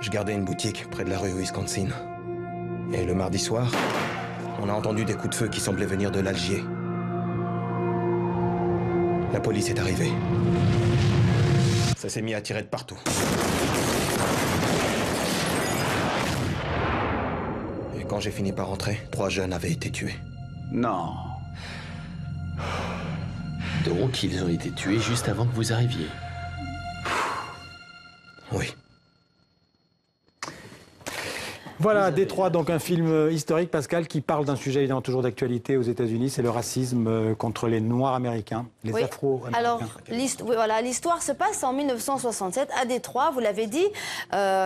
Je gardais une boutique près de la rue Wisconsin. Et le mardi soir, on a entendu des coups de feu qui semblaient venir de l'Algier. La police est arrivée. Ça s'est mis à tirer de partout. Et quand j'ai fini par rentrer, 3 jeunes avaient été tués. Non. Donc, ils ont été tués juste avant que vous arriviez. Oui. Voilà, Détroit, donc un film historique, Pascal, qui parle d'un sujet évidemment toujours d'actualité aux États-Unis, c'est le racisme contre les Noirs américains, les oui. Afro-Américains. Alors, l'histoire se passe en 1967 à Détroit, vous l'avez dit,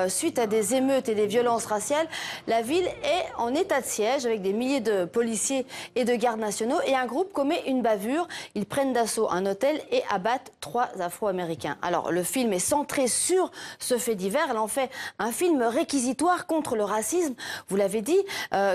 suite à des émeutes et des violences raciales. La ville est en état de siège avec des milliers de policiers et de gardes nationaux et un groupe commet une bavure. Ils prennent d'assaut un hôtel et abattent 3 Afro-Américains. Alors, le film est centré sur ce fait divers. Elle en fait un film réquisitoire contre le racisme, vous l'avez dit,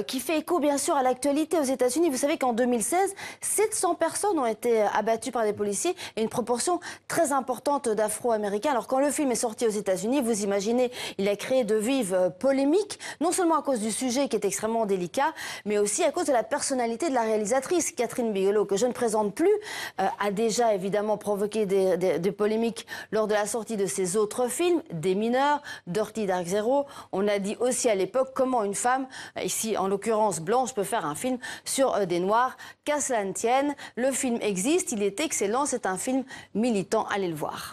qui fait écho bien sûr à l'actualité aux États-Unis. Vous savez qu'en 2016, 700 personnes ont été abattues par des policiers et une proportion très importante d'Afro-Américains. Alors quand le film est sorti aux États-Unis, vous imaginez, il a créé de vives polémiques, non seulement à cause du sujet qui est extrêmement délicat, mais aussi à cause de la personnalité de la réalisatrice, Catherine Bigelow, que je ne présente plus, a déjà évidemment provoqué des polémiques lors de la sortie de ses autres films, Des mineurs, Dirty Dark Zero. On a dit aussi à l'époque comment une femme, ici en l'occurrence blanche, peut faire un film sur des Noirs. Qu'à cela ne tienne, le film existe, il est excellent, c'est un film militant, allez le voir.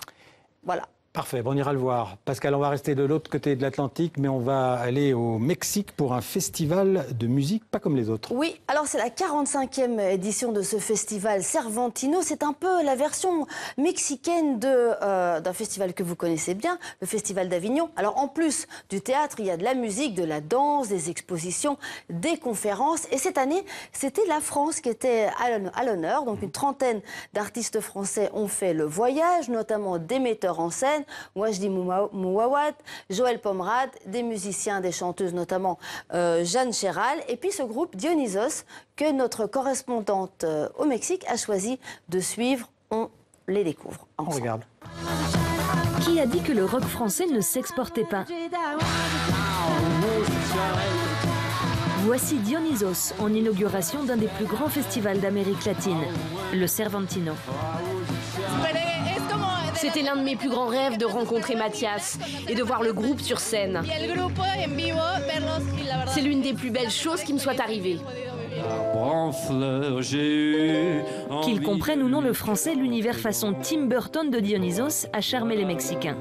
Voilà. Parfait, bon, on ira le voir. Pascal, on va rester de l'autre côté de l'Atlantique, mais on va aller au Mexique pour un festival de musique pas comme les autres. Oui, alors c'est la 45e édition de ce festival Cervantino. C'est un peu la version mexicaine d'un festival que vous connaissez bien, le Festival d'Avignon. Alors en plus du théâtre, il y a de la musique, de la danse, des expositions, des conférences. Et cette année, c'était la France qui était à l'honneur. Donc une trentaine d'artistes français ont fait le voyage, notamment des metteurs en scène, Wajdi Mouawad, Joël Pomrad, des musiciens, des chanteuses, notamment Jeanne Chéral, et puis ce groupe Dionysos que notre correspondante au Mexique a choisi de suivre. On les découvre ensemble. On regarde. Qui a dit que le rock français ne s'exportait pas? Voici Dionysos en inauguration d'un des plus grands festivals d'Amérique latine, le Cervantino. C'était l'un de mes plus grands rêves de rencontrer Mathias et de voir le groupe sur scène. C'est l'une des plus belles choses qui me soit arrivée. Qu'ils comprennent ou non le français, l'univers façon Tim Burton de Dionysos a charmé les Mexicains.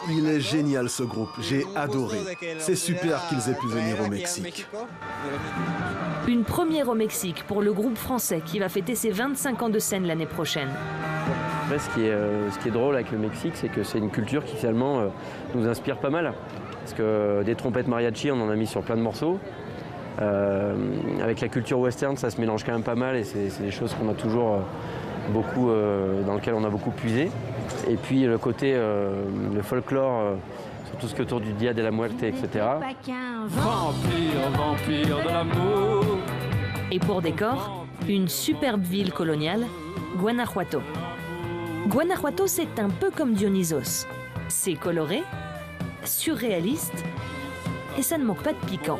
Il est génial ce groupe, j'ai adoré. C'est super qu'ils aient pu venir au Mexique. Une première au Mexique pour le groupe français qui va fêter ses 25 ans de scène l'année prochaine. Après, ce qui est drôle avec le Mexique, c'est que c'est une culture qui finalement nous inspire pas mal. Parce que des trompettes mariachi, on en a mis sur plein de morceaux. Avec la culture western, ça se mélange quand même pas mal et c'est des choses qu'on a toujours beaucoup, dans lesquelles on a beaucoup puisé. Et puis le côté, le folklore, sur tout ce qui est autour du Dia de la Muerte, etc. Vampire de l'amour. Et pour décor, une superbe ville coloniale, Guanajuato. Guanajuato, c'est un peu comme Dionysos. C'est coloré, surréaliste, et ça ne manque pas de piquant.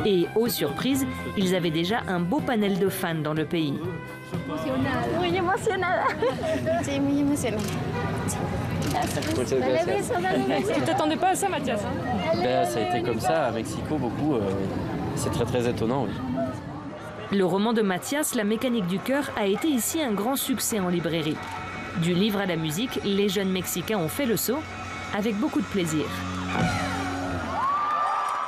Et, aux surprises, ils avaient déjà un beau panel de fans dans le pays. Muy emocionada. Sí, muy emocionada. Tu t'attendais pas à ça, Mathias? Ben, ça a été comme ça à Mexico, beaucoup. C'est très très étonnant, oui. Le roman de Mathias, La mécanique du cœur, a été ici un grand succès en librairie. Du livre à la musique, les jeunes Mexicains ont fait le saut, avec beaucoup de plaisir.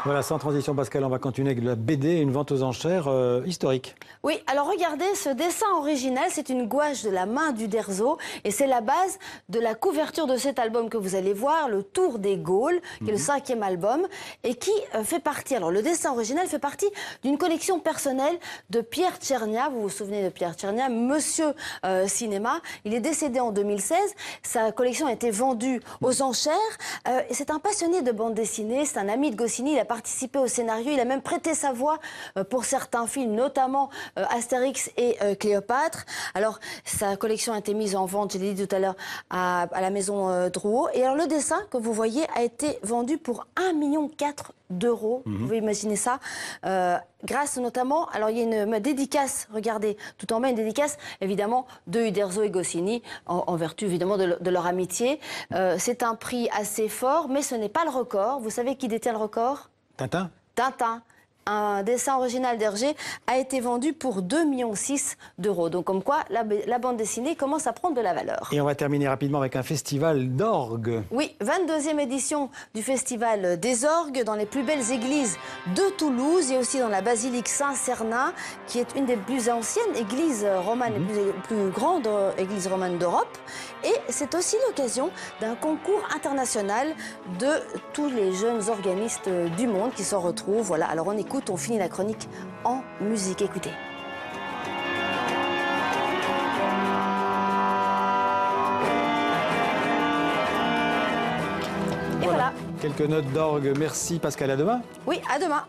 Voilà, sans transition, Pascal, on va continuer avec de la BD, une vente aux enchères historique. Oui, alors regardez, ce dessin original, c'est une gouache de la main d'Uderzo et c'est la base de la couverture de cet album que vous allez voir, Le Tour des Gaules, qui est le 5e album et qui fait partie, alors le dessin original fait partie d'une collection personnelle de Pierre Tchernia. Vous vous souvenez de Pierre Tchernia, Monsieur Cinéma. Il est décédé en 2016. Sa collection a été vendue aux enchères et c'est un passionné de bande dessinée, c'est un ami de Goscinny. Il a participé au scénario. Il a même prêté sa voix pour certains films, notamment Astérix et Cléopâtre. Alors, sa collection a été mise en vente, je l'ai dit tout à l'heure, à la maison Drouot. Et alors, le dessin que vous voyez a été vendu pour 1,4 million d'euros. Vous pouvez imaginer ça. Grâce notamment, alors il y a une dédicace, regardez, tout en bas une dédicace évidemment de Uderzo et Goscinny, en vertu évidemment de leur amitié. C'est un prix assez fort, mais ce n'est pas le record. Vous savez qui détient le record? Tintin. Tintin. Un dessin original d'Hergé a été vendu pour 2,6 millions d'euros. Donc comme quoi, la bande dessinée commence à prendre de la valeur. Et on va terminer rapidement avec un festival d'orgue. Oui, 22e édition du Festival des orgues dans les plus belles églises de Toulouse et aussi dans la basilique Saint-Cernin, qui est une des plus anciennes églises romanes, les plus grandes églises romanes d'Europe. Et c'est aussi l'occasion d'un concours international de tous les jeunes organistes du monde qui s'en retrouvent. Voilà, alors on écoute, on finit la chronique en musique. Écoutez. Et voilà. Quelques notes d'orgue. Merci Pascal, à demain. Oui, à demain.